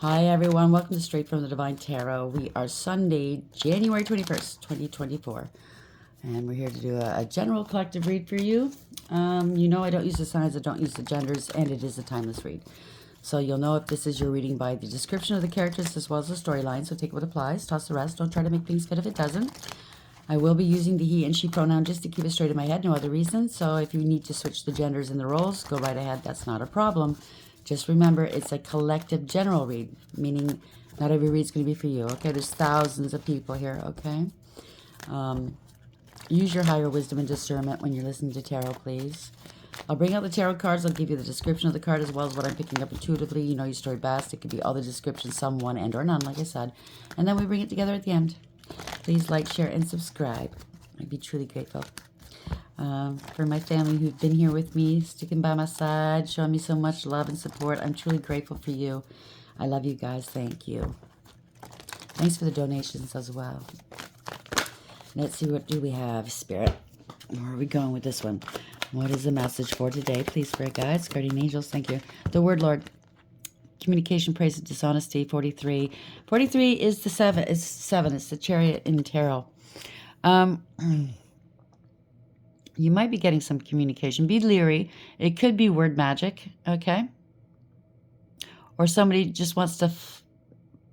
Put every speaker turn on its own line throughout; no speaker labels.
Hi everyone, welcome to Straight from the Divine Tarot. We are Sunday, January 21st, 2024. And we're here to do a general collective read for you. You know I don't use the signs, I don't use the genders, and it is a timeless read. So you'll know if this is your reading by the description of the characters as well as the storyline. So take what applies, toss the rest. Don't try to make things fit if it doesn't. I will be using the he and she pronoun just to keep it straight in my head, no other reason. So if you need to switch the genders and the roles, go right ahead. That's not a problem. Just remember, it's a collective general read, meaning not every read's going to be for you. Okay, there's thousands of people here, okay? Use your higher wisdom and discernment when you're listening to tarot, please. I'll bring out the tarot cards. I'll give you the description of the card as well as what I'm picking up intuitively. You know your story best. It could be all the descriptions, some, one, and or none, like I said. And then we bring it together at the end. Please like, share, and subscribe. I'd be truly grateful. For my family who've been here with me, sticking by my side, showing me so much love and support. I'm truly grateful for you. I love you guys. Thank you. Thanks for the donations as well. Let's see, what do we have, Spirit? Where are we going with this one? What is the message for today? Please, Spirit guides, guardian angels, thank you. The word, Lord. Communication, praise, and dishonesty, 43. 43 is the 7. It's 7. It's the chariot in tarot. You might be getting some communication. Be leery. It could be word magic, okay? Or somebody just wants to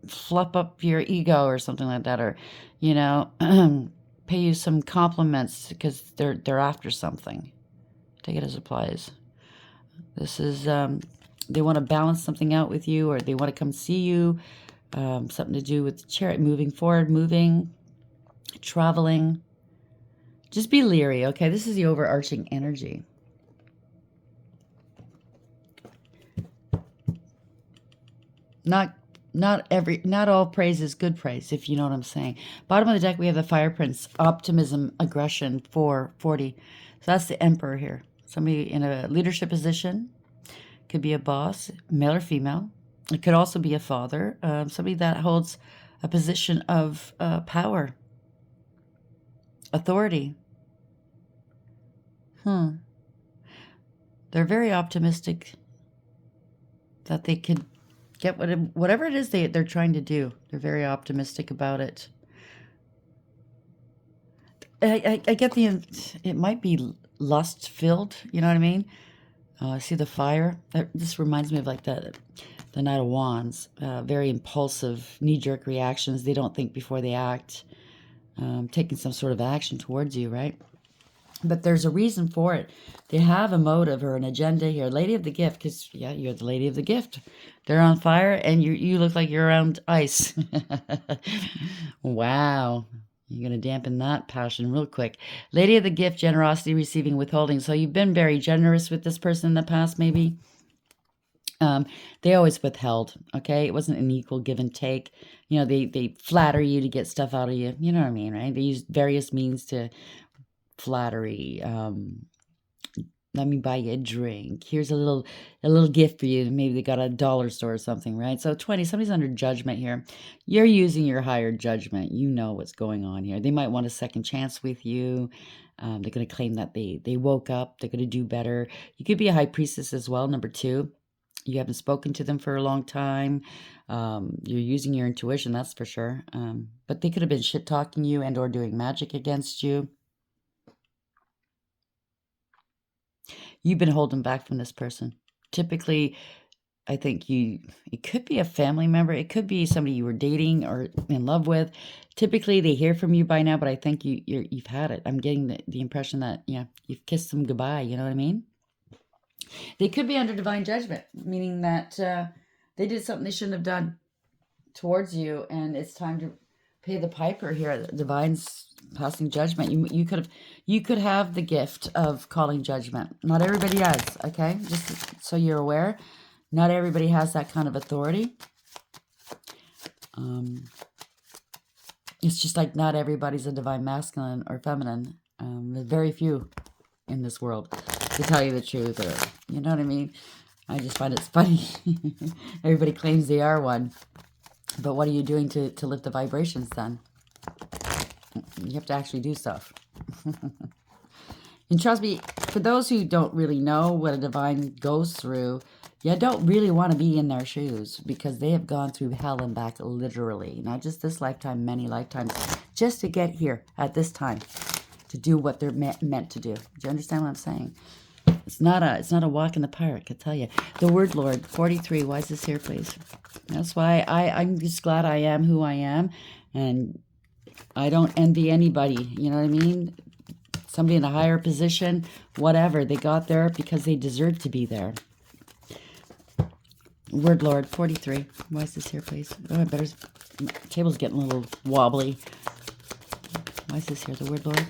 fluff up your ego or something like that, or, you know, pay you some compliments because they're after something. Take it as it applies. This is, they want to balance something out with you, or they want to come see you. Something to do with the chariot, moving forward, moving, traveling. Just be leery, okay? This is the overarching energy. Not all praise is good praise, if you know what I'm saying. Bottom of the deck, we have the Fire Prince, optimism, aggression, 440. So that's the Emperor here. Somebody in a leadership position. Could be a boss, male or female. It could also be a father, somebody that holds a position of power, authority. They're very optimistic that they could get whatever it is they're trying to do. They're very optimistic about it. I get it might be lust-filled, you know what I mean? I see the fire. This reminds me of like the Knight of Wands. Very impulsive, knee-jerk reactions. They don't think before they act. Taking some sort of action towards you, right? But there's a reason for it. They have a motive or an agenda here. Lady of the Gift, because, yeah, you're the Lady of the Gift. They're on fire, and you look like you're around ice. Wow. You're going to dampen that passion real quick. Lady of the Gift, generosity, receiving, withholding. So you've been very generous with this person in the past, maybe. They always withheld, okay? It wasn't an equal give and take. You know, they flatter you to get stuff out of you. You know what I mean, right? They use various means to flattery. Let me buy you a drink. Here's a little gift for you. Maybe they got a dollar store or something, right? So 20, somebody's under judgment here. You're using your higher judgment. You know what's going on here. They might want a second chance with you. They're going to claim that they woke up. They're going to do better. You could be a high priestess as well, number 2. You haven't spoken to them for a long time. You're using your intuition, that's for sure. But they could have been shit-talking you and or doing magic against you. You've been holding back from this person. Typically, I think it could be a family member. It could be somebody you were dating or in love with. Typically, they hear from you by now, but I think you've had it. I'm getting the impression that, yeah, you've kissed them goodbye. You know what I mean? They could be under divine judgment, meaning that they did something they shouldn't have done towards you, and it's time to pay the piper here. The divine's passing judgment. You could have the gift of calling judgment. Not everybody does, okay? Just so you're aware, not everybody has that kind of authority. It's just like not everybody's a divine masculine or feminine. There's very few in this world, to tell you the truth, or you know what I mean. I just find it's funny. Everybody claims they are one, but what are you doing to lift the vibrations then? You have to actually do stuff. And trust me, for those who don't really know what a divine goes through, You don't really want to be in their shoes because they have gone through hell and back literally. Not just this lifetime, many lifetimes, just to get here at this time to do what they're meant to do. Do you understand what I'm saying? It's not a walk in the park, I tell you. The word Lord, 43. Why is this here, please? That's why I'm just glad I am who I am. And I don't envy anybody. You know what I mean? Somebody in a higher position, whatever. They got there because they deserve to be there. Word Lord, 43. Why is this here, please? Oh, I better... Table's getting a little wobbly. Why is this here, the word Lord?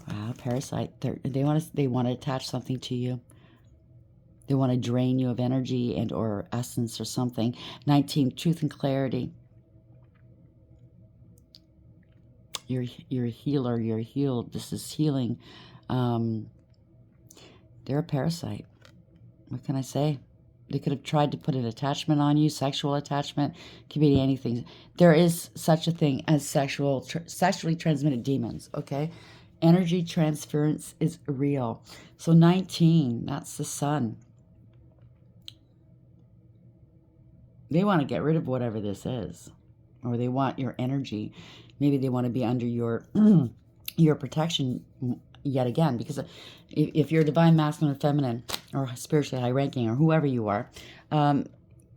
Wow, parasite. They want to attach something to you. They want to drain you of energy and or essence or something. 19, truth and clarity. You're a healer. You're healed. This is healing. They're a parasite. What can I say? They could have tried to put an attachment on you, sexual attachment, could be anything. There is such a thing as sexually transmitted demons, okay? Energy transference is real. So 19, that's the sun. They want to get rid of whatever this is, or they want your energy. Maybe they want to be under your your protection yet again, because if you're divine masculine or feminine or spiritually high ranking or whoever you are,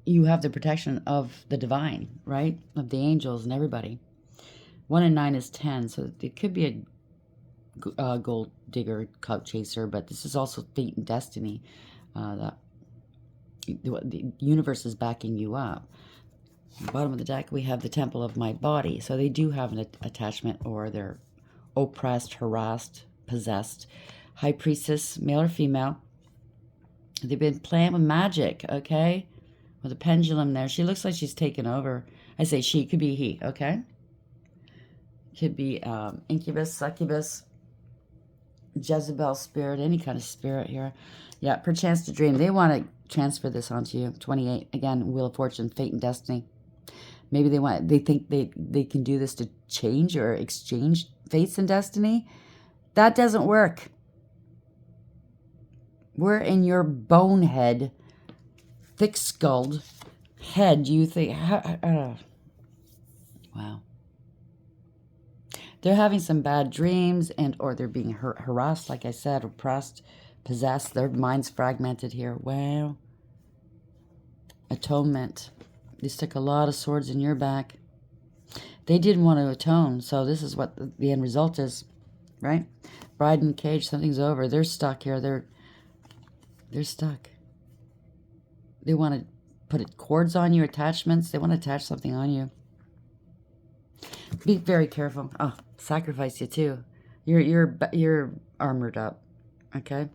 you have the protection of the divine, right? Of the angels and everybody. 1 and 9 is 10, so it could be a gold digger, clout chaser, but this is also fate and destiny. That the universe is backing you up. Bottom of the deck, we have the temple of my body. So they do have an attachment, or they're oppressed, harassed, possessed. High priestess, male or female. They've been playing with magic, okay? With a pendulum there. She looks like she's taken over. I say she, could be he, okay? Could be incubus, succubus, Jezebel spirit, any kind of spirit here. Yeah, perchance to dream. They want to transfer this onto you. 28, again, Wheel of Fortune, fate and destiny. Maybe they think they can do this to change or exchange fates and destiny. That doesn't work. We're in your bonehead, thick-skulled head. You think, wow. They're having some bad dreams, and or they're being harassed, like I said, oppressed, possessed. Their mind's fragmented here. Wow. Atonement. They stuck a lot of swords in your back. They didn't want to atone, so this is what the end result is, right? Bride in cage, something's over. They're stuck here. They're stuck. They want to put cords on you, attachments. They want to attach something on you. Be very careful. Oh, sacrifice you too. You're armored up, okay?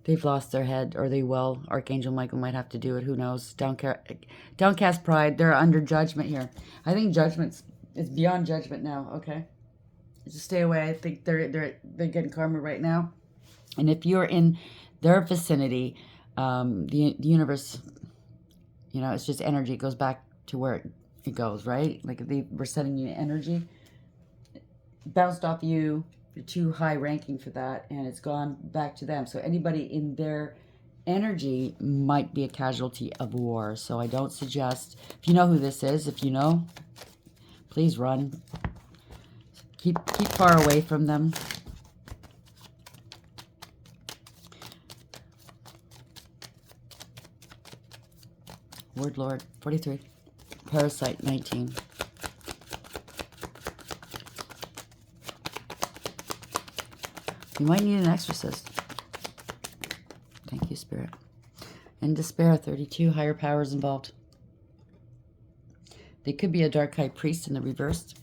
They've lost their head, or they will. Archangel Michael might have to do it. Who knows? Downcast pride. They're under judgment here. I think it's beyond judgment now. Okay, just stay away. I think they're getting karma right now. And if you're in their vicinity, the universe, it's just energy. It goes back to where it goes, right? Like if they were sending you energy, bounced off you. You're too high ranking for that, and it's gone back to them. So anybody in their energy might be a casualty of war. So I don't suggest, if you know who this is, if you know, please run. Keep far away from them. Word Lord, 43. Parasite, 19. You might need an exorcist. Thank you, Spirit. In despair, 32. Higher powers involved. They could be a dark high priest in the reversed,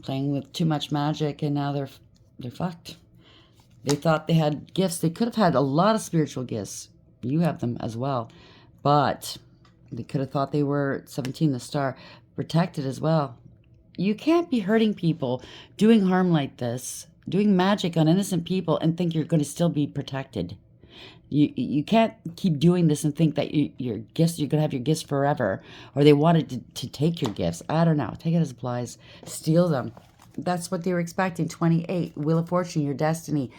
playing with too much magic, and now they're fucked. They thought they had gifts. They could have had a lot of spiritual gifts. You have them as well. But they could have thought they were 17, the star, protected as well. You can't be hurting people, doing harm like this, doing magic on innocent people, and think you're going to still be protected. You can't keep doing this and think that your gifts, you're going to have your gifts forever, or they wanted to take your gifts. I don't know. Take it as applies. Steal them. That's what they were expecting. 28. Wheel of Fortune, your destiny,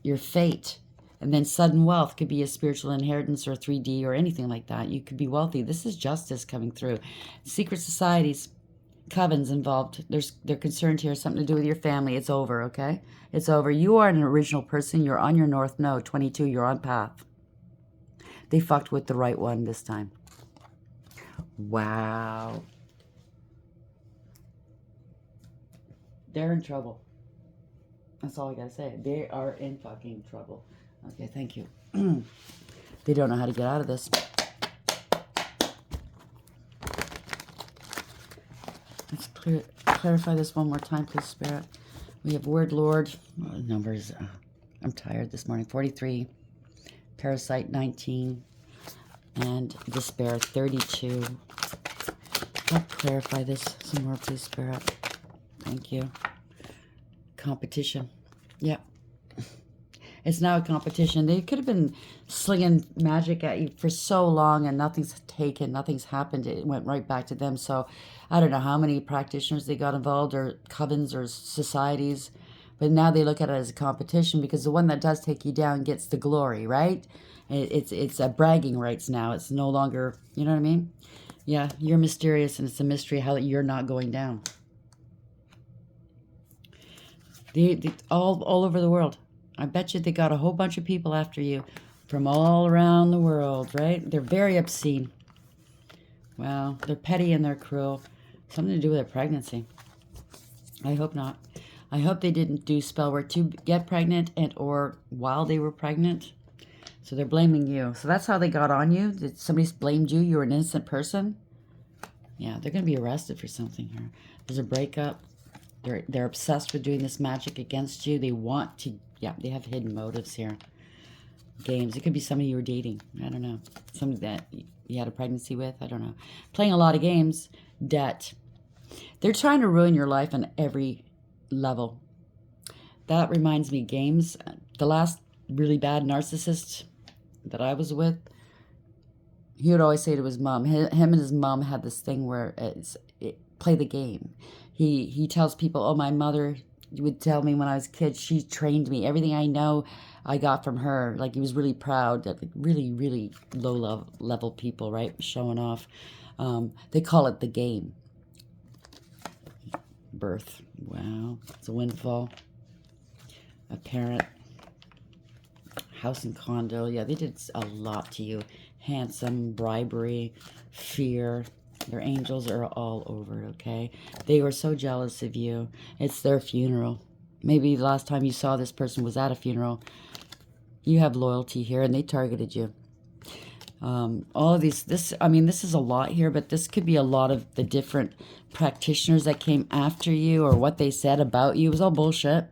your fate. And then sudden wealth could be a spiritual inheritance or 3D or anything like that. You could be wealthy. This is justice coming through. Secret societies, covens involved. They're concerned here, something to do with your family. It's over, okay? It's over. You are an original person. You're on your North Node, 22. You're on path. They fucked with the right one this time. Wow. They're in trouble. That's all I gotta say. They are in fucking trouble. Okay, thank you. They don't know how to get out of this. Let's clarify this one more time, please, Spirit. We have Word Lord. Oh, numbers. I'm tired this morning. 43. Parasite 19. And Despair 32. Help clarify this some more, please, Spirit. Thank you. Competition. Yep. It's now a competition. They could have been slinging magic at you for so long and nothing's taken, nothing's happened. It went right back to them. So I don't know how many practitioners they got involved or covens or societies. But now they look at it as a competition because the one that does take you down gets the glory, right? It's a bragging rights now. It's no longer, you know what I mean? Yeah, you're mysterious and it's a mystery how you're not going down. All over the world. I bet you they got a whole bunch of people after you from all around the world, right? They're very obscene. Wow, they're petty and they're cruel. Something to do with their pregnancy. I hope not. I hope they didn't do spell work to get pregnant and or while they were pregnant. So they're blaming you. So that's how they got on you? Did somebody blamed you? You were an innocent person? Yeah, they're going to be arrested for something here. There's a breakup. They're obsessed with doing this magic against you. They want to, yeah, they have hidden motives here. Games. It could be somebody you were dating. I don't know. Somebody that you had a pregnancy with. I don't know. Playing a lot of games. Debt. They're trying to ruin your life on every level. That reminds me, games. The last really bad narcissist that I was with, he would always say to his mom, him and his mom had this thing where play the game. He tells people, oh, my mother would tell me when I was a kid, she trained me. Everything I know, I got from her. Like, he was really proud. Like, really, really low level people, right? Showing off. They call it the game. Birth. Wow. It's a windfall. A parent. House and condo. Yeah, they did a lot to you. Handsome, bribery, fear. Their angels are all over it, okay? They were so jealous of you. It's their funeral. Maybe the last time you saw this person was at a funeral. You have loyalty here, and they targeted you. All of these, this is a lot here, but this could be a lot of the different practitioners that came after you or what they said about you. It was all bullshit.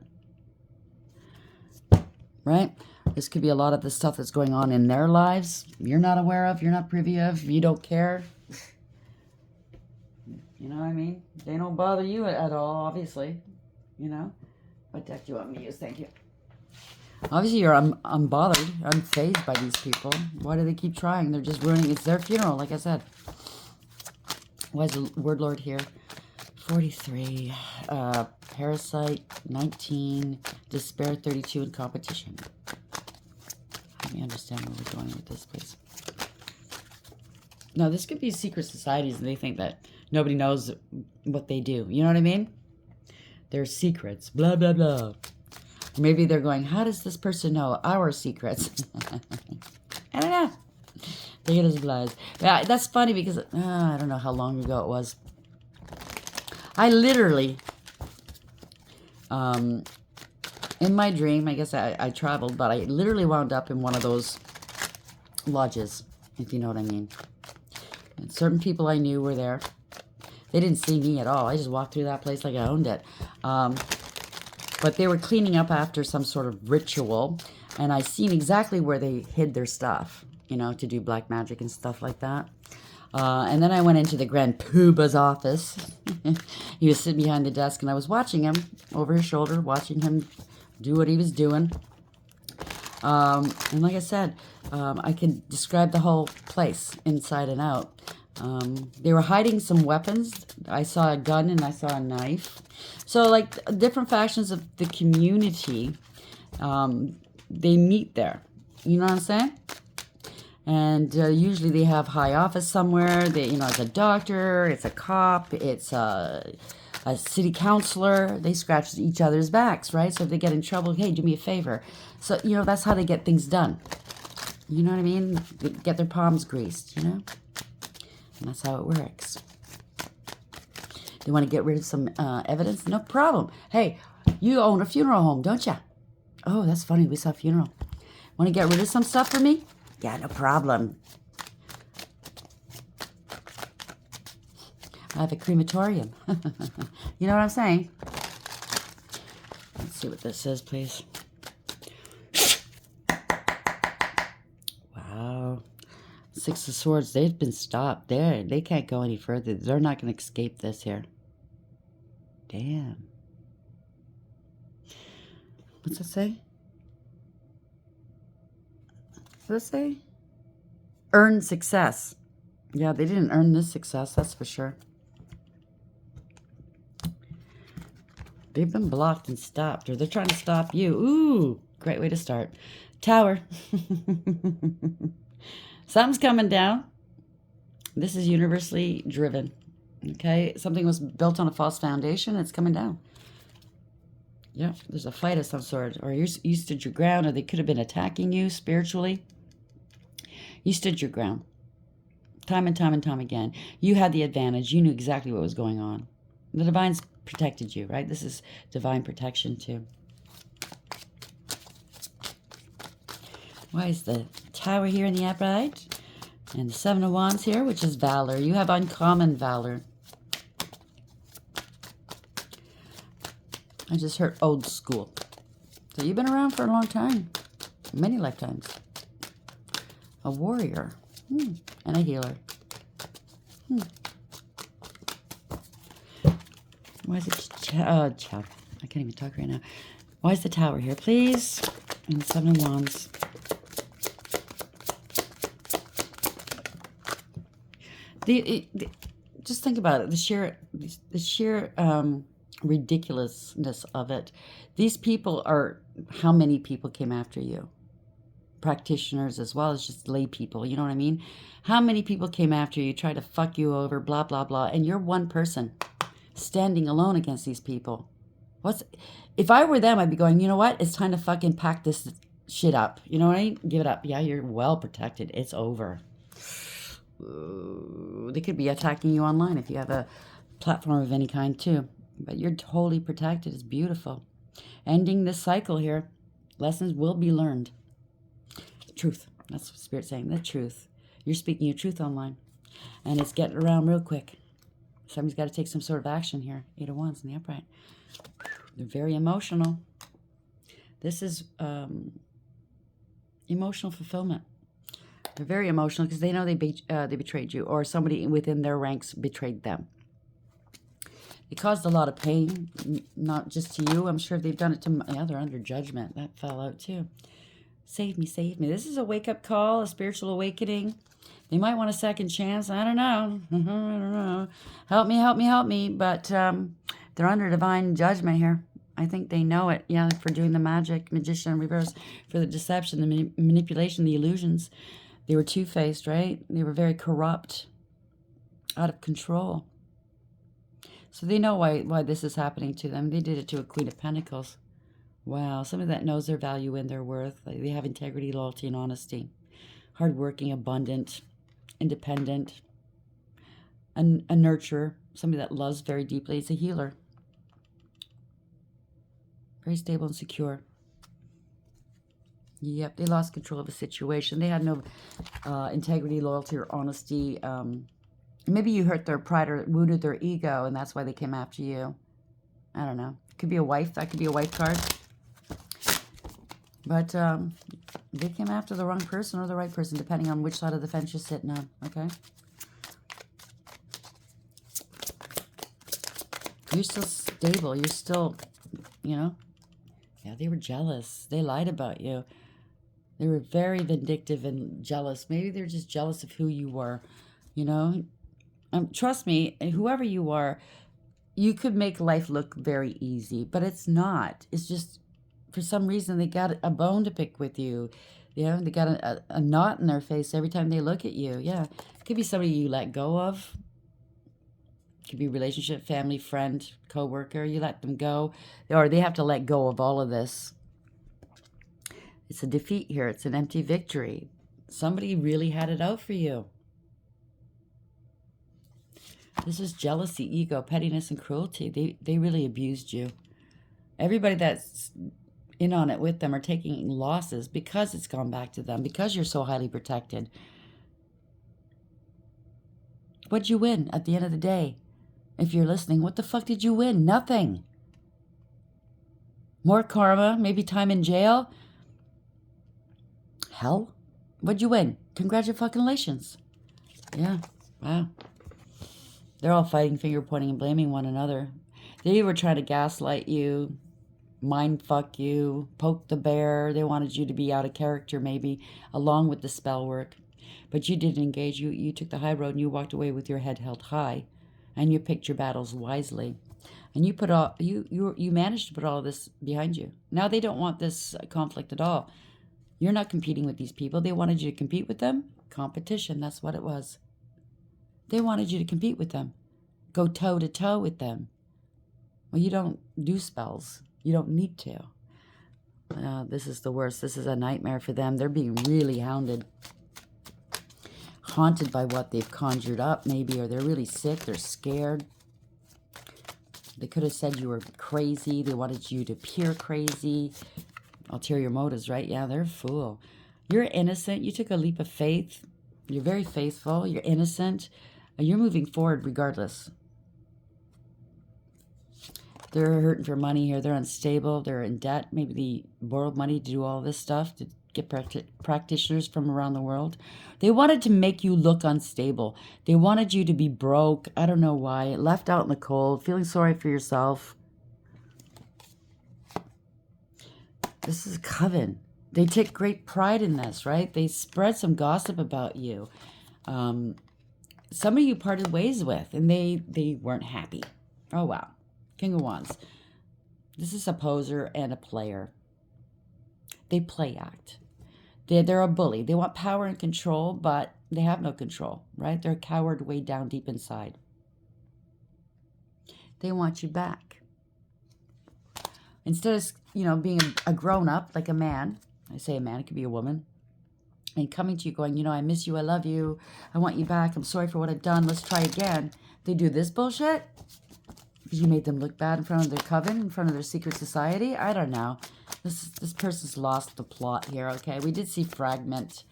Right? This could be a lot of the stuff that's going on in their lives. You're not aware of, you're not privy of, you don't care. You know what I mean? They don't bother you at all, obviously. You know? What deck do you want me to use? Thank you. Obviously, you're unbothered, unfazed by these people. Why do they keep trying? They're just ruining. It's their funeral, like I said. Why is the Word Lord here? 43. Parasite, 19. Despair, 32, and competition. Let me understand where we're going with this, please. No, this could be secret societies, and they think that nobody knows what they do. You know what I mean? Their secrets. Blah, blah, blah. Maybe they're going, how does this person know our secrets? I don't know. They get us blind. Yeah, that's funny because I don't know how long ago it was. I literally, in my dream, I guess I traveled, but I literally wound up in one of those lodges, if you know what I mean. And certain people I knew were there. They didn't see me at all. I just walked through that place like I owned it. But they were cleaning up after some sort of ritual, and I seen exactly where they hid their stuff, you know, to do black magic and stuff like that. And then I went into the Grand Pooba's office. He was sitting behind the desk, and I was watching him over his shoulder, watching him do what he was doing. And like I said, I can describe the whole place inside and out. They were hiding some weapons. I saw a gun and I saw a knife. So, like, different factions of the community, they meet there. You know what I'm saying? And usually they have high office somewhere. They, it's a doctor, it's a cop, it's a city councilor. They scratch each other's backs, right? So if they get in trouble, hey, do me a favor. So, that's how they get things done. You know what I mean? They get their palms greased, And that's how it works. They want to get rid of some evidence? No problem. Hey, you own a funeral home, don't you? Oh, that's funny. We saw a funeral. Want to get rid of some stuff for me? Yeah, no problem. I have a crematorium. You know what I'm saying? Let's see what this says, please. Wow. Six of Swords, they've been stopped. They can't go any further. They're not going to escape this here. Damn. What's that say? What's that say? Earn success. Yeah, they didn't earn this success, that's for sure. They've been blocked and stopped, or they're trying to stop you. Ooh, great way to start. Tower. Something's coming down. This is universally driven. Okay, something was built on a false foundation. It's coming down. Yeah, there's a fight of some sort, or you stood your ground, or they could have been attacking you spiritually. You stood your ground. Time and time and time again. You had the advantage. You knew exactly what was going on. The Divine's protected you, right? This is divine protection too. Why is the Tower here in the upright? And the Seven of Wands here, which is valor. You have uncommon valor. I just heard old school. So you've been around for a long time. Many lifetimes. A warrior. And a healer. Why is it... I can't even talk right now. Why is the Tower here, please? And the Seven of Wands. Just think about it. The sheer ridiculousness of it. These people are... How many people came after you? Practitioners as well as just lay people. You know what I mean? How many people came after you, tried to fuck you over, blah, blah, blah. And you're one person standing alone against these people. If I were them, I'd be going, you know what? It's time to fucking pack this shit up. You know what I mean? Give it up. Yeah, you're well protected. It's over. They could be attacking you online if you have a platform of any kind too. But you're totally protected. It's beautiful. Ending this cycle here. Lessons will be learned. Truth. That's what Spirit's saying. The truth. You're speaking your truth online. And it's getting around real quick. Somebody's got to take some sort of action here. Eight of Wands in the upright. They're very emotional. This is emotional fulfillment. They're very emotional because they know they betrayed you, or somebody within their ranks betrayed them. It caused a lot of pain, not just to you. I'm sure they've done it to... Yeah, they're under judgment. That fell out too. Save me, save me. This is a wake-up call, a spiritual awakening. They might want a second chance. I don't know. I don't know. Help me, help me, help me. But they're under divine judgment here. I think they know it. Yeah, for doing the magic, magician in reverse, for the deception, the manipulation, the illusions. They were two-faced, right? They were very corrupt, out of control. So they know why this is happening to them. They did it to a Queen of Pentacles. Wow, somebody that knows their value and their worth. They have integrity, loyalty, and honesty. Hardworking, abundant, independent, a nurturer. Somebody that loves very deeply. It's a healer. Very stable and secure. Yep, they lost control of a situation. They had no integrity, loyalty, or honesty. Maybe you hurt their pride or wounded their ego, and that's why they came after you. I don't know. Could be a wife. That could be a wife card. But they came after the wrong person or the right person, depending on which side of the fence you're sitting on, okay? You're still stable. You're still, Yeah, they were jealous. They lied about you. They were very vindictive and jealous. Maybe they're just jealous of who you were, Trust me, whoever you are, you could make life look very easy, but it's not. It's just, for some reason, they got a bone to pick with you. Yeah, they got a knot in their face every time they look at you. Yeah, it could be somebody you let go of. It could be relationship, family, friend, co-worker. You let them go, or they have to let go of all of this. It's a defeat here. It's an empty victory. Somebody really had it out for you. This is jealousy, ego, pettiness, and cruelty. They really abused you. Everybody that's in on it with them are taking losses because it's gone back to them, because you're so highly protected. What'd you win at the end of the day? If you're listening, what the fuck did you win? Nothing. More karma, maybe time in jail. Hell, what'd you win? Congratulations. Yeah, wow. They're all fighting, finger pointing, and blaming one another. They were trying to gaslight you, mind fuck you, poke the bear. They wanted you to be out of character maybe, along with the spell work. But you didn't engage. You took the high road and you walked away with your head held high. And you picked your battles wisely. And you put all you managed to put all of this behind you. Now they don't want this conflict at all. You're not competing with these people. They wanted you to compete with them. Competition, that's what it was. They wanted you to compete with them. Go toe to toe with them. Well, you don't do spells. You don't need to. This is the worst. This is a nightmare for them. They're being really hounded. Haunted by what they've conjured up, maybe, or they're really sick. They're scared. They could have said you were crazy. They wanted you to appear crazy. Ulterior motives, right? Yeah, they're a fool. You're innocent. You took a leap of faith. You're very faithful. You're innocent. You're moving forward regardless. They're hurting for money here. They're unstable. They're in debt. Maybe they borrowed money to do all this stuff, to get practitioners from around the world. They wanted to make you look unstable. They wanted you to be broke. I don't know why. Left out in the cold, feeling sorry for yourself. This is a coven. They take great pride in this, right? They spread some gossip about you. Some of you parted ways with, and they weren't happy. Oh, wow. King of Wands. This is a poser and a player. They play act. They're a bully. They want power and control, but they have no control, right? They're a coward way down deep inside. They want you back. Instead of, being a grown-up, like a man, I say a man, it could be a woman, and coming to you going, I miss you, I love you, I want you back, I'm sorry for what I've done, let's try again. They do this bullshit because you made them look bad in front of their coven, in front of their secret society. I don't know. This person's lost the plot here, okay? We did see fragment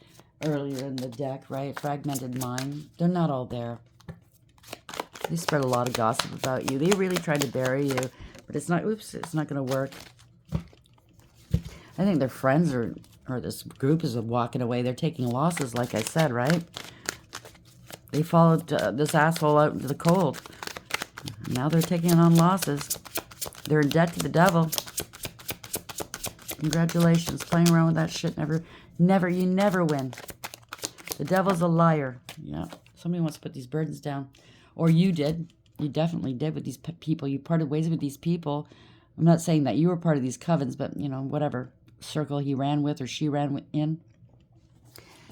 earlier in the deck, right? Fragmented mind. They're not all there. They spread a lot of gossip about you. They really tried to bury you, but it's not going to work. I think their friends or this group is walking away. They're taking losses, like I said, right? They followed this asshole out into the cold. Now they're taking on losses. They're in debt to the devil. Congratulations. Playing around with that shit you never win. The devil's a liar. Yeah. Somebody wants to put these burdens down. Or you did. You definitely did with these people. You parted ways with these people. I'm not saying that you were part of these covens, but, whatever circle he ran with or she ran in.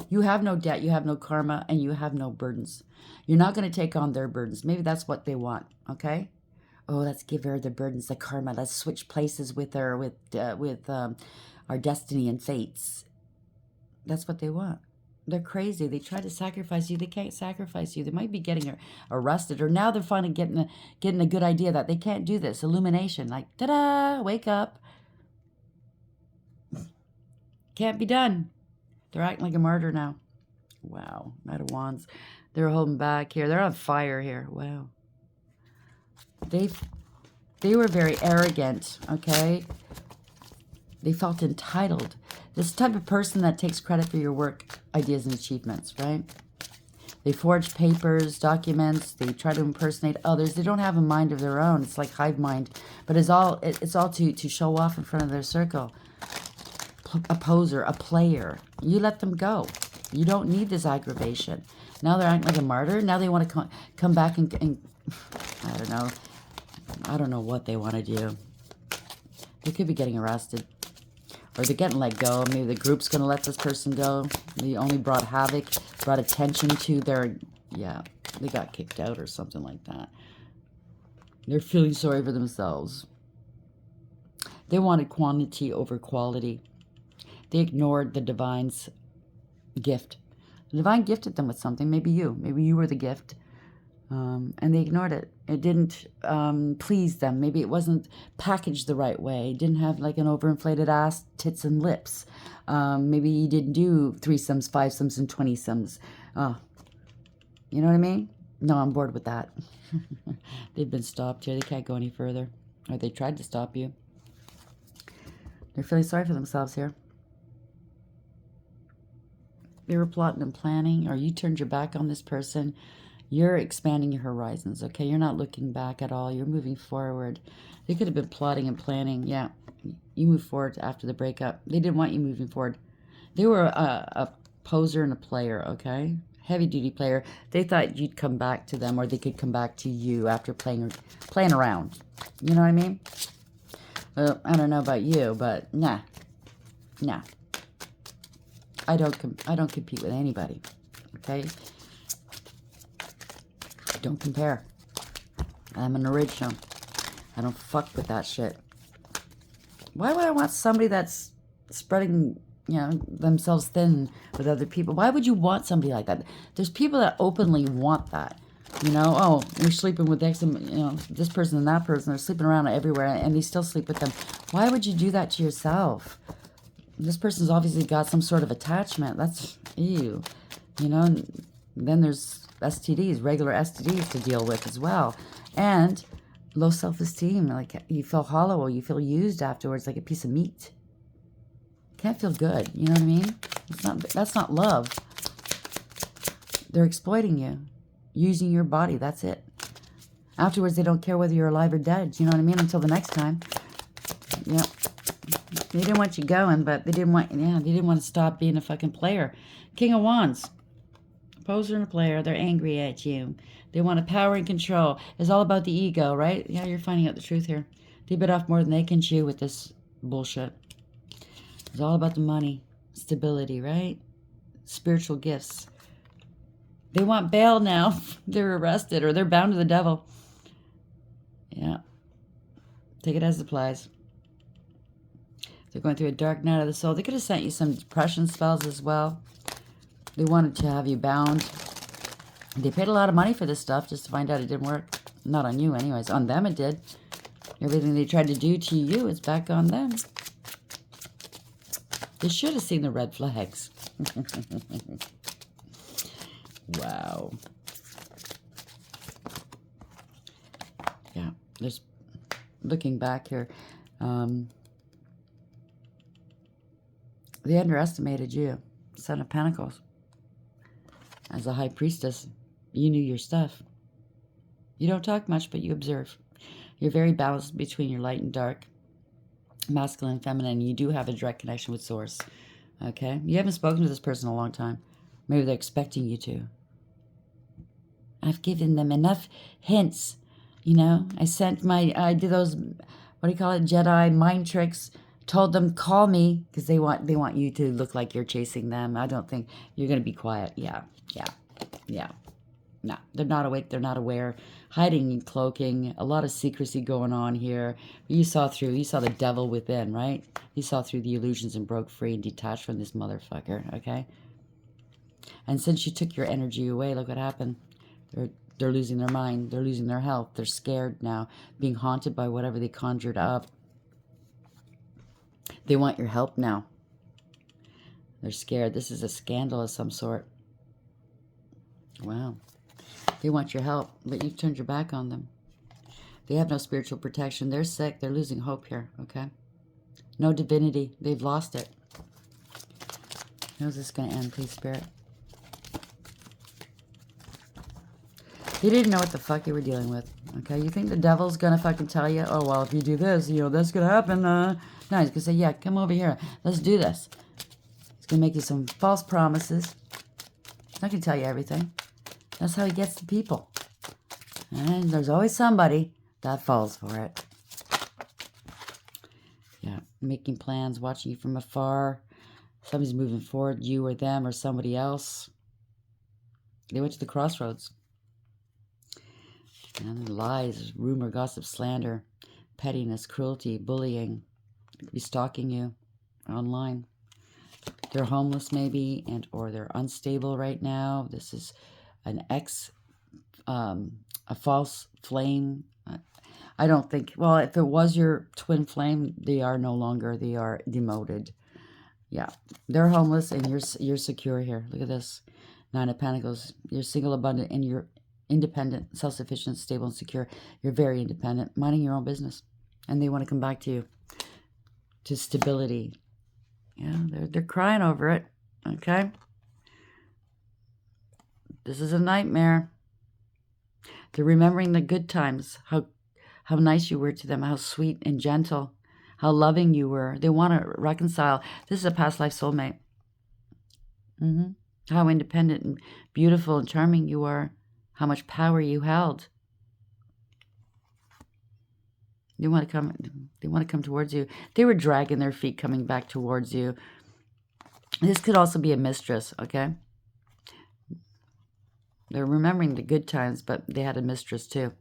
You have no debt, you have no karma, and you have no burdens. You're not going to take on their burdens. Maybe that's what they want, okay? Oh, let's give her the burdens, the karma. Let's switch places with her, with our destiny and fates. That's what they want. They're crazy. They try to sacrifice you. They can't sacrifice you. They might be getting arrested, or now they're finally getting a good idea that they can't do this. Illumination, like, ta-da, wake up. Can't be done. They're acting like a martyr now. Wow, Knight of Wands. They're holding back here. They're on fire here. Wow. They were very arrogant, okay? They felt entitled. This type of person that takes credit for your work, ideas, and achievements, right? They forge papers, documents. They try to impersonate others. They don't have a mind of their own. It's like hive mind. But it's all to show off in front of their circle. A poser, a player. You let them go. You don't need this aggravation. Now they're acting like a martyr. Now they want to come back and I don't know. I don't know what they want to do. They could be getting arrested. or they're getting let go. Maybe the group's going to let this person go. They only brought havoc, brought attention to their, yeah, they got kicked out or something like that. They're feeling sorry for themselves. They wanted quantity over quality. They ignored the divine's gift. The divine gifted them with something. Maybe you. Maybe you were the gift. And they ignored it. It didn't please them. Maybe it wasn't packaged the right way. It didn't have like an overinflated ass, tits, and lips. Maybe you didn't do 3-sums, 5-sums, and 20-sums. You know what I mean? No, I'm bored with that. They've been stopped here. They can't go any further. Or they tried to stop you. They're feeling sorry for themselves here. They were plotting and planning, or you turned your back on this person. You're expanding your horizons, okay? You're not looking back at all. You're moving forward. They could have been plotting and planning. Yeah, you move forward after the breakup. They didn't want you moving forward. They were a poser and a player, okay? Heavy-duty player. They thought you'd come back to them, or they could come back to you after playing around. You know what I mean? Well, I don't know about you, but nah. I don't compete with anybody, okay? Don't compare. I'm an original. I don't fuck with that shit. Why would I want somebody that's spreading, themselves thin with other people? Why would you want somebody like that? There's people that openly want that. Oh, you're sleeping with this person and that person. They're sleeping around everywhere, and they still sleep with them. Why would you do that to yourself? This person's obviously got some sort of attachment. That's ew. And then there's STDs, regular STDs to deal with as well. And low self-esteem. Like, you feel hollow, or you feel used afterwards like a piece of meat. Can't feel good. You know what I mean? That's not love. They're exploiting you. Using your body. That's it. Afterwards, they don't care whether you're alive or dead. You know what I mean? Until the next time. Yeah. They didn't want you going, but they didn't want to stop being a fucking player. King of Wands. Poser and a player. They're angry at you. They want a power and control. It's all about the ego, right? Yeah, you're finding out the truth here. They bit off more than they can chew with this bullshit. It's all about the money. Stability, right? Spiritual gifts. They want bail now. They're arrested, or they're bound to the devil. Yeah. Take it as it applies. They're going through a dark night of the soul. They could have sent you some depression spells as well. They wanted to have you bound. They paid a lot of money for this stuff just to find out it didn't work. Not on you anyways. On them it did. Everything they tried to do to you is back on them. They should have seen the red flags. Wow. Yeah, just looking back here. They underestimated you, Son of Pentacles. As a high priestess, you knew your stuff. You don't talk much, but you observe. You're very balanced between your light and dark, masculine and feminine. You do have a direct connection with Source. Okay? You haven't spoken to this person in a long time. Maybe they're expecting you to. I've given them enough hints. I did those, Jedi mind tricks. Told them, call me, because they want you to look like you're chasing them. I don't think you're going to be quiet. Yeah. No, they're not awake. They're not aware. Hiding and cloaking. A lot of secrecy going on here. You saw the devil within, right? You saw through the illusions and broke free and detached from this motherfucker, okay? And since you took your energy away, look what happened. They're losing their mind. They're losing their health. They're scared now, being haunted by whatever they conjured up. They want your help now. They're scared. This is a scandal of some sort. Wow. They want your help, but you've turned your back on them. They have no spiritual protection. They're sick. They're losing hope here, okay? No divinity. They've lost it. How's this going to end, please, Spirit? They didn't know what the fuck they were dealing with, okay? You think the devil's going to fucking tell you, oh, well, if you do this, that's going to happen. No, he's going to say, yeah, come over here. Let's do this. He's going to make you some false promises. He's not going to tell you everything. That's how he gets the people. And there's always somebody that falls for it. Yeah. making plans, watching you from afar. Somebody's moving forward, you or them or somebody else. They went to the crossroads. And lies, rumor, gossip, slander, pettiness, cruelty, bullying. They could be stalking you online. They're homeless maybe, and or they're unstable right now. This is an a false flame. I don't think, well, if it was your twin flame, they are no longer, they are demoted. Yeah, they're homeless and you're secure here. Look at this. 9 of Pentacles. You're single, abundant, and you're independent, self-sufficient, stable, and secure. You're very independent, minding your own business. And they want to come back to you, to stability. Yeah, they're crying over it. Okay? This is a nightmare. They're remembering the good times, how nice you were to them, how sweet and gentle, how loving you were. They want to reconcile. This is a past life soulmate. How independent and beautiful and charming you are, how much power you held. They want to come towards you. They were dragging their feet coming back towards you. This could also be a mistress, okay? They're remembering the good times, but they had a mistress too.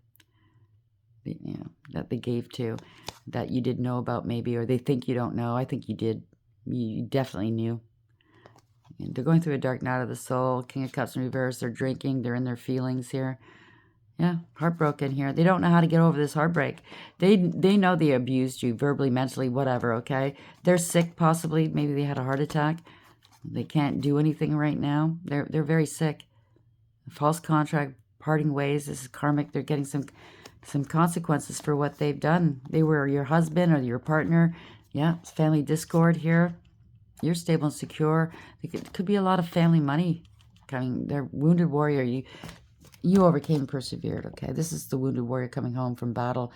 That they gave to, that you didn't know about maybe, or they think you don't know. I think you did. You definitely knew. And they're going through a dark night of the soul. King of Cups in reverse. They're drinking. They're in their feelings here. Yeah, heartbroken here. They don't know how to get over this heartbreak. They know they abused you verbally, mentally, whatever, okay? They're sick possibly. Maybe they had a heart attack. They can't do anything right now. They're very sick. False contract, parting ways. This is karmic. They're getting some consequences for what they've done. They were your husband or your partner. Yeah, it's family discord here. You're stable and secure. It could be a lot of family money coming. They're wounded warrior. You overcame and persevered, okay? This is the wounded warrior coming home from battle.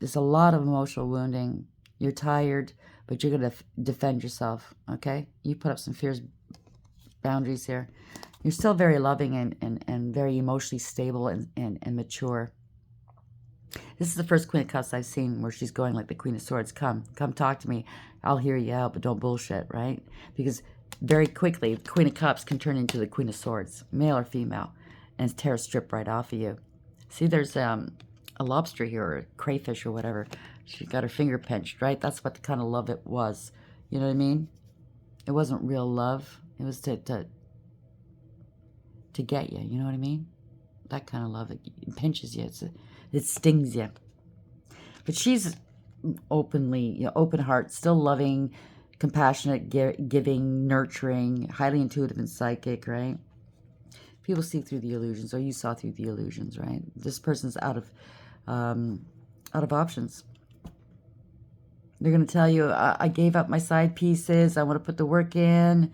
There's a lot of emotional wounding. You're tired, but you're going to defend yourself, okay? You put up some fierce boundaries here. You're still very loving and very emotionally stable and mature. This is the first Queen of Cups I've seen where she's going like the Queen of Swords. Come talk to me. I'll hear you out, but don't bullshit, right? Because very quickly, the Queen of Cups can turn into the Queen of Swords, male or female, and tear a strip right off of you. See, there's a lobster here, or a crayfish or whatever. She got her finger pinched, right? That's what the kind of love it was. You know what I mean? It wasn't real love. It was to get you. You know what I mean? That kind of love. It pinches you. It stings you. But she's openly, open heart, still loving, compassionate, giving, nurturing, highly intuitive and psychic, right? People see through the illusions, or you saw through the illusions, right? This person's out of options. They're going to tell you, I gave up my side pieces. I want to put the work in.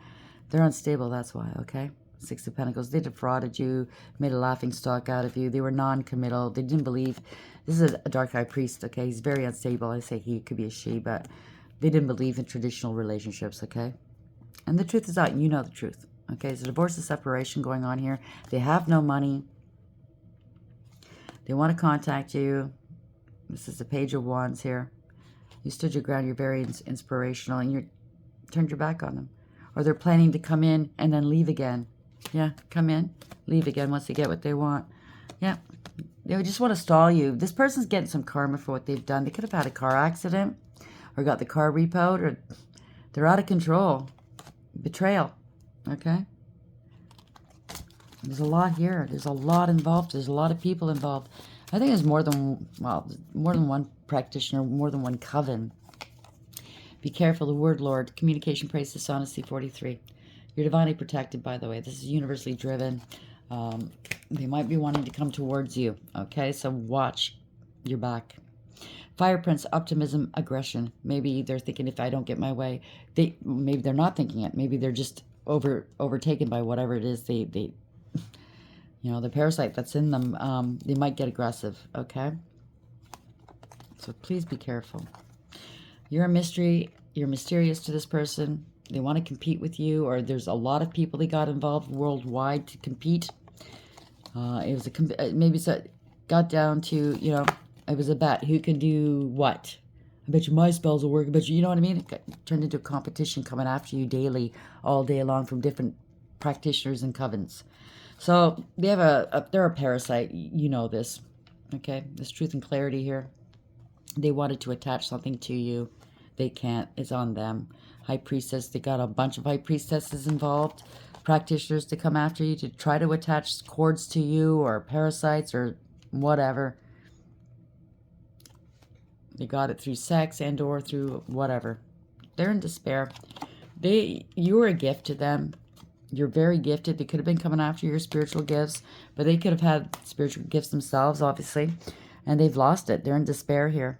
They're unstable. That's why, okay? 6 of Pentacles. They defrauded you, made a laughing stock out of you. They were non-committal. They didn't believe. This is a dark high priest, okay? He's very unstable. I say he, could be a she, but they didn't believe in traditional relationships, okay? And the truth is out. You know the truth, okay? There's a divorce and separation going on here. They have no money. They want to contact you. This is the Page of Wands here. You stood your ground. You're very inspirational, and you turned your back on them. Or they're planning to come in and then leave again. Yeah, come in, leave again once they get what they want. Yeah, they just want to stall you. This person's getting some karma for what they've done. They could have had a car accident or got the car repoed, or they're out of control. Betrayal, okay? There's a lot here. There's a lot involved. There's a lot of people involved. I think there's more than one practitioner, more than one coven. Be careful, the word Lord. Communication, praise, dishonesty, 43. You're divinely protected, by the way. This is universally driven. They might be wanting to come towards you, okay? So watch your back. Fire Prince, optimism, aggression. Maybe they're thinking, if I don't get my way, maybe they're not thinking it. Maybe they're just overtaken by whatever it is the parasite that's in them. They might get aggressive, okay? So please be careful. You're a mystery. You're mysterious to this person. They want to compete with you, or there's a lot of people they got involved worldwide to compete. It got down to, it was a bet. Who can do what? I bet you my spells will work. I bet you know what I mean? It turned into a competition coming after you daily, all day long from different practitioners and covens. So they have they're a parasite. You know this. Okay? There's truth and clarity here. They wanted to attach something to you. They can't. It's on them. High priestess. They got a bunch of high priestesses involved. Practitioners to come after you to try to attach cords to you or parasites or whatever. They got it through sex and or through whatever. They're in despair. You're a gift to them. You're very gifted. They could have been coming after your spiritual gifts, but they could have had spiritual gifts themselves, obviously, and they've lost it. They're in despair here.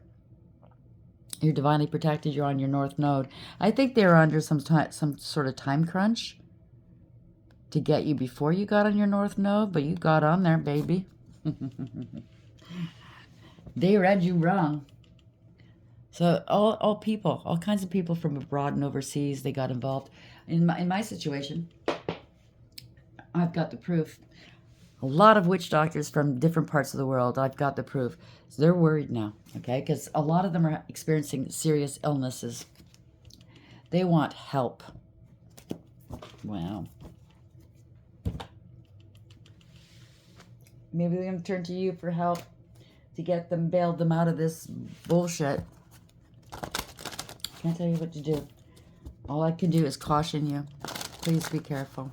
You're divinely protected. You're on your north node. I think they were under some sort of time crunch to get you before you got on your north node, but you got on there, baby. They read you wrong. So all people, all kinds of people from abroad and overseas, they got involved. In my situation, I've got the proof. A lot of witch doctors from different parts of the world, I've got the proof. So they're worried now, okay? Because a lot of them are experiencing serious illnesses. They want help. Wow. Maybe they're going to turn to you for help to get them, bail them out of this bullshit. Can't tell you what to do. All I can do is caution you. Please be careful.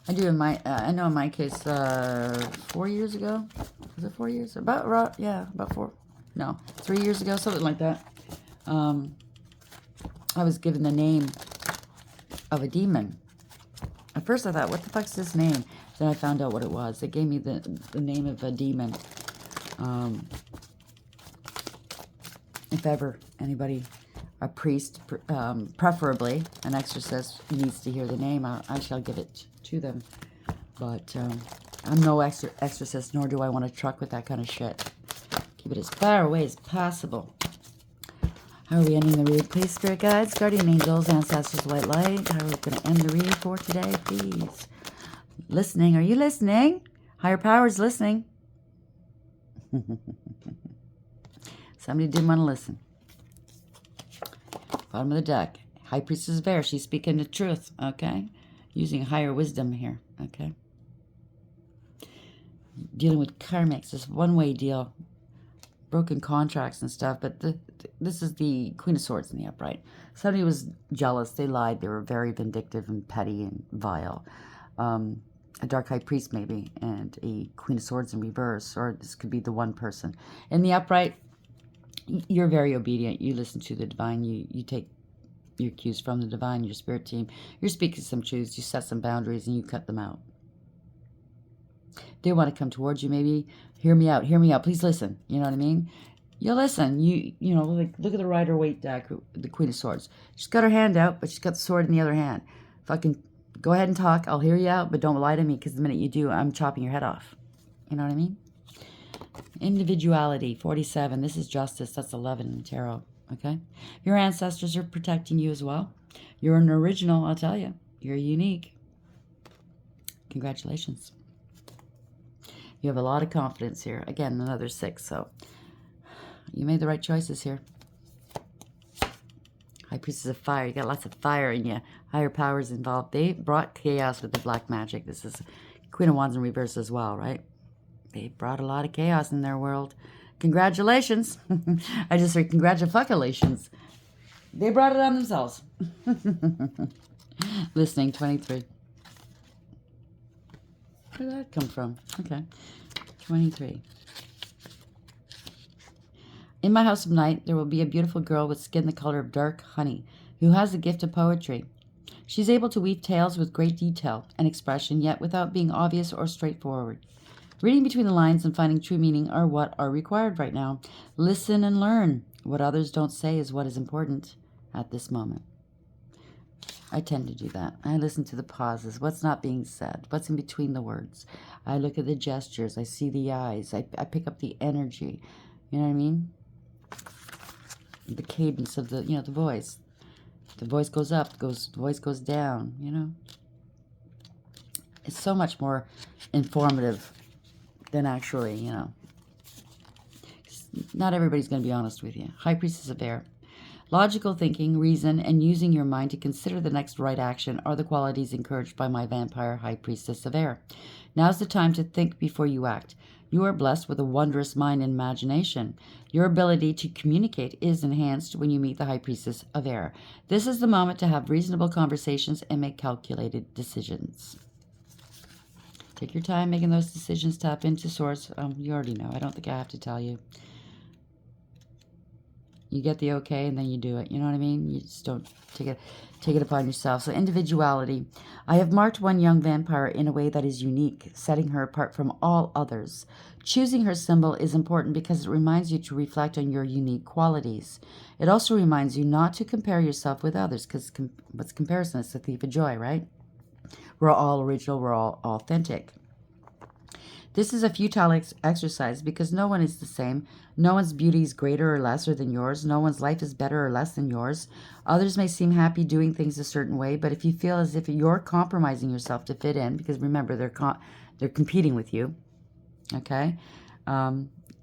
I do in my, I know in my case, 4 years ago. Was it 4 years? About 3 years ago, something like that. I was given the name of a demon. At first I thought, what the fuck's this name? Then I found out what it was. They gave me the name of a demon. If ever anybody, a priest, preferably an exorcist, needs to hear the name, I shall give it to them. But I'm no exorcist, nor do I want to truck with that kind of shit. Keep it as far away as possible. How are we ending the read, please, spirit guides, guardian angels, ancestors, white light? How are we going to end the read for today, please? Listening, are you listening? Higher powers listening. Somebody didn't want to listen. Bottom of the deck. High Priestess of Air. She's speaking the truth, okay? Using higher wisdom here, okay? Dealing with karmics. This one-way deal. Broken contracts and stuff. But this is the Queen of Swords in the upright. Somebody was jealous. They lied. They were very vindictive and petty and vile. A Dark High Priest, maybe. And a Queen of Swords in reverse. Or this could be the one person. In the upright, you're very obedient. You listen to the divine. You take your cues from the divine, your spirit team. You're speaking some truths. You set some boundaries and you cut them out. They want to come towards you, maybe. Hear me out. Hear me out. Please listen. You know what I mean? You listen. You know, like, look at the Rider-Waite deck, the Queen of Swords. She's got her hand out, but she's got the sword in the other hand. Fucking go ahead and talk. I'll hear you out, but don't lie to me, because the minute you do, I'm chopping your head off. You know what I mean? Individuality, 47. This is justice. That's 11 in tarot. Okay? Your ancestors are protecting you as well. You're an original, I'll tell you. You're unique. Congratulations. You have a lot of confidence here. Again, another 6, so you made the right choices here. High Priestess of Fire. You got lots of fire in you. Higher powers involved. They brought chaos with the black magic. This is Queen of Wands in reverse as well, right? They brought a lot of chaos in their world. Congratulations. I just heard congratulations. They brought it on themselves. Listening, 23. Where did that come from? Okay. 23. In my house of night, there will be a beautiful girl with skin the color of dark honey, who has the gift of poetry. She's able to weave tales with great detail and expression, yet without being obvious or straightforward. Reading between the lines and finding true meaning are what are required right now. Listen and learn. What others don't say is what is important at this moment. I tend to do that. I listen to the pauses. What's not being said? What's in between the words? I look at the gestures. I see the eyes. I pick up the energy. You know what I mean? The cadence of the, the voice. The voice goes up, the voice goes down, you know? It's so much more informative than actually, not everybody's going to be honest with you. High Priestess of Air. Logical thinking, reason, and using your mind to consider the next right action are the qualities encouraged by my vampire High Priestess of Air. Now's the time to think before you act. You are blessed with a wondrous mind and imagination. Your ability to communicate is enhanced when you meet the High Priestess of Air. This is the moment to have reasonable conversations and make calculated decisions. Take your time making those decisions. Tap into Source. You already know. I don't think I have to tell you. You get the okay and then you do it. You know what I mean? You just don't take it upon yourself. So individuality. I have marked one young vampire in a way that is unique, setting her apart from all others. Choosing her symbol is important because it reminds you to reflect on your unique qualities. It also reminds you not to compare yourself with others, because what's comparison? It's the thief of joy, right? We're all original. We're all authentic. This is a futile exercise because no one is the same. No one's beauty is greater or lesser than yours. No one's life is better or less than yours. Others may seem happy doing things a certain way, but if you feel as if you're compromising yourself to fit in, because remember, they're competing with you, okay?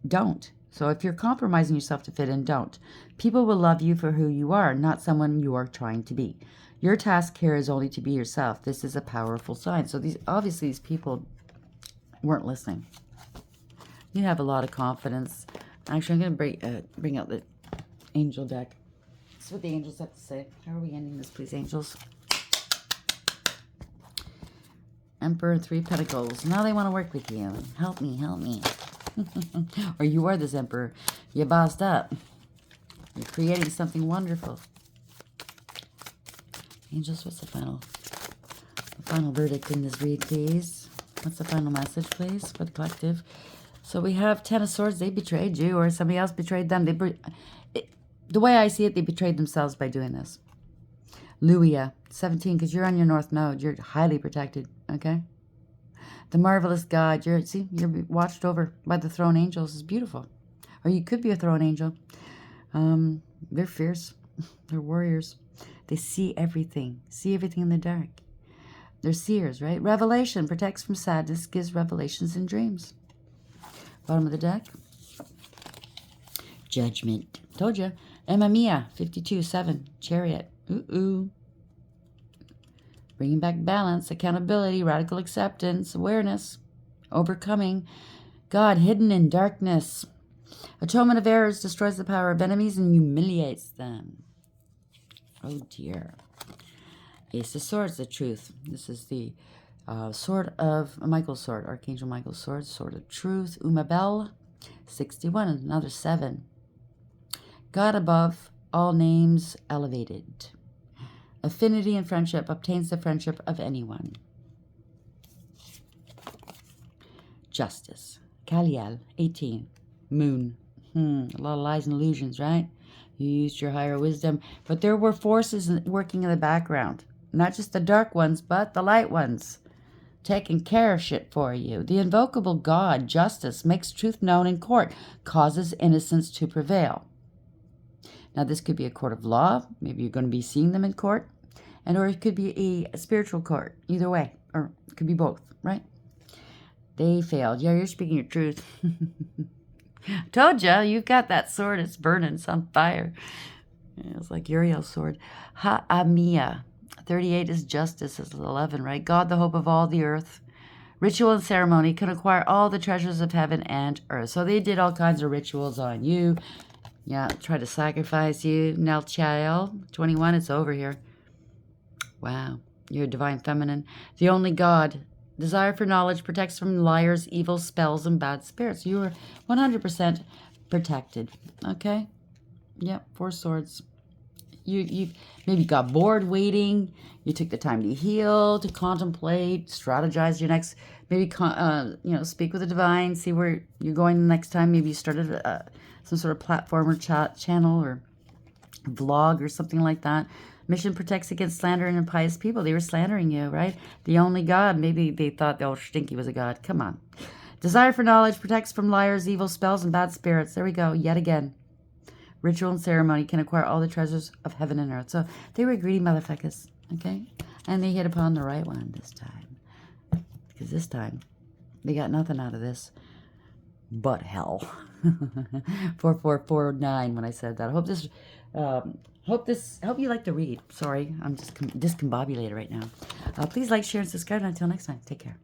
Don't. So if you're compromising yourself to fit in, don't. People will love you for who you are, not someone you are trying to be. Your task here is only to be yourself. This is a powerful sign. So obviously these people weren't listening. You have a lot of confidence. Actually, I'm going to bring out the angel deck. That's what the angels have to say. How are we ending this, please, angels? Emperor, 3 Pentacles. Now they want to work with you. Help me, help me. Or you are this emperor. You bossed up. You're creating something wonderful. Angels, what's the final verdict in this read, please? What's the final message, please, for the collective? So we have 10 of Swords. They betrayed you, or somebody else betrayed them. The way I see it, they betrayed themselves by doing this. Luia, 17, because you're on your North Node. You're highly protected, okay? The Marvelous God. You're watched over by the Throne Angels. It's beautiful. Or you could be a Throne Angel. They're fierce. They're warriors. They see everything in the dark. They're seers, right? Revelation protects from sadness, gives revelations in dreams. Bottom of the deck. Judgment. Told you. Emma Mia, 52-7. Chariot. Ooh. Bringing back balance, accountability, radical acceptance, awareness, overcoming. God hidden in darkness. Atonement of errors destroys the power of enemies and humiliates them. Oh dear. Ace of Swords, the truth. This is the sword of Michael's sword, Archangel Michael's sword, sword of truth. Umabel, 61, another 7. God above, all names elevated. Affinity and friendship obtains the friendship of anyone. Justice. Kaliel, 18. Moon. A lot of lies and illusions, right? You used your higher wisdom. But there were forces working in the background. Not just the dark ones, but the light ones. Taking care of shit for you. The invocable God, justice, makes truth known in court. Causes innocence to prevail. Now, this could be a court of law. Maybe you're going to be seeing them in court. Or it could be a spiritual court. Either way. Or it could be both, right? They failed. Yeah, you're speaking your truth. Told ya, you've got that sword. It's burning. It's on fire. It's like Uriel's sword. Ha'amia. 38 is justice. Is 11, right? God, the hope of all the earth. Ritual and ceremony can acquire all the treasures of heaven and earth. So they did all kinds of rituals on you. Yeah, try to sacrifice you. Nelchiel. 21, it's over here. Wow. You're a divine feminine. The only God. Desire for knowledge protects from liars, evil spells, and bad spirits. You are 100% protected. Okay? Yep, 4 swords. You maybe got bored waiting. You took the time to heal, to contemplate, strategize your next. Maybe speak with the divine, see where you're going the next time. Maybe you started some sort of platform or channel or vlog or something like that. Mission protects against slander and impious people. They were slandering you, right? The only God. Maybe they thought the old stinky was a God. Come on. Desire for knowledge protects from liars, evil spells, and bad spirits. There we go. Yet again. Ritual and ceremony can acquire all the treasures of heaven and earth. So they were greedy motherfuckers. Okay? And they hit upon the right one this time. Because this time, they got nothing out of this. but hell. 4449 when I said that. I hope this hope you like to read. Sorry, I'm just discombobulated right now. Please like, share, and subscribe. And until next time, take care.